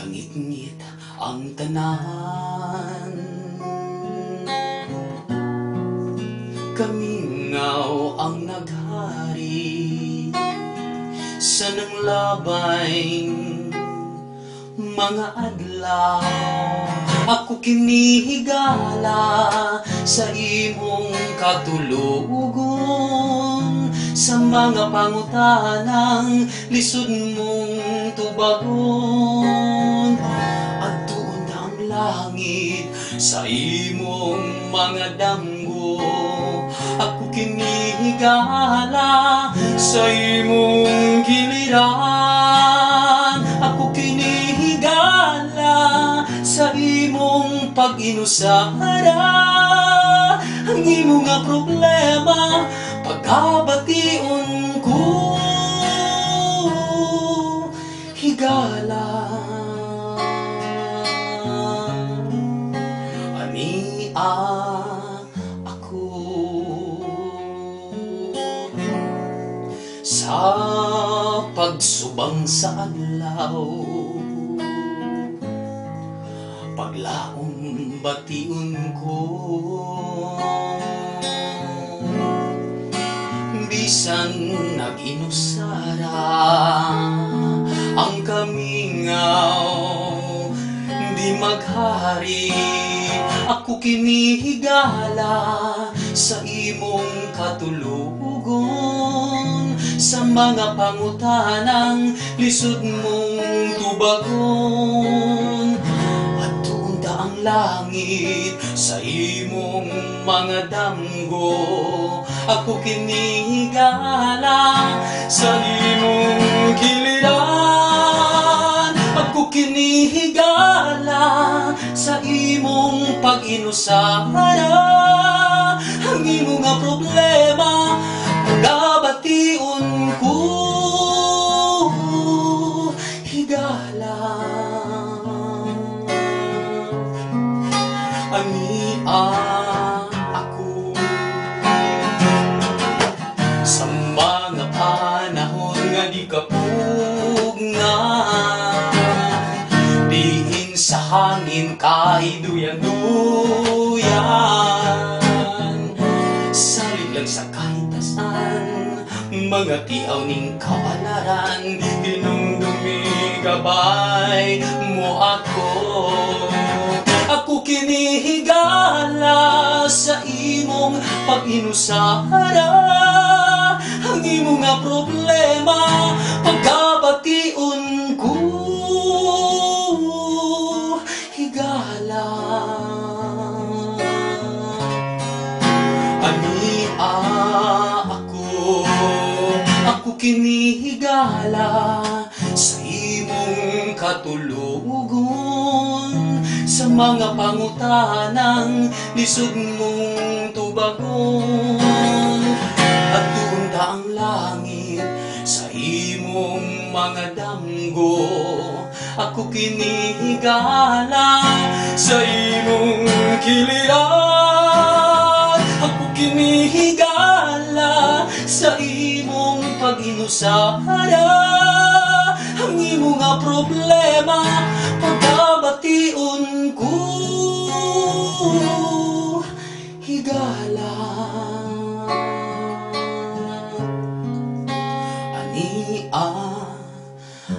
kangit-ngit ang tanan. Kamingaw ang naghari sa nanglabayng mga adlaw. Ako kinihigala sa imong katulugon, sa mga pangutanang lisod mong tubagon. At tuon ang langit sa imong mga damgo. Ako kinihigala sa imong giliran. Ako kinihigala sa imong pag-inusara. Ang imong nga problema pagkabation ko. Higala ania ako sa pagsubang sa adlaw. Paglaong bation ko, bisan nag-inusara ang kamingaw, di maghari. Ako kinihigala sa imong katulugon, sa mga pangutanang lisod mong tubagon. At tuunta ang langit sa imong mga damgo. Ako kinihigala sa imong giliran. Ako kinihigala sa imong pag-inusara. Ang imong nga problema pagkabation ko. Higala ania ako sa mga panahon nga di kapugnan. Diin sa hangin kay duyan-duyan, salig lang sa kahitasan, mga tiaw ning kabalaran. Dinumdumi gabay mo ako. Ako kinihigala sa imong pag-inusara. Ang imong nga problema pagkabation ko. Higala ania ako. Ako kinihigala sa imong katulugon, sa mga pangutanang lisod mong tubagon. At tuunta ang langit sa imong mga damgo. Ako kinihigala sa imong giliran. Ako kinihigala sa imong pag-inusara. Ang imong nga problema pagkabation ko. Higala ania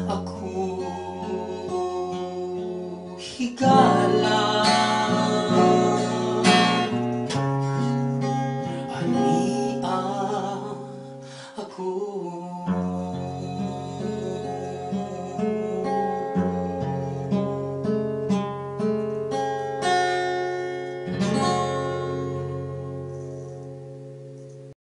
ako. Higala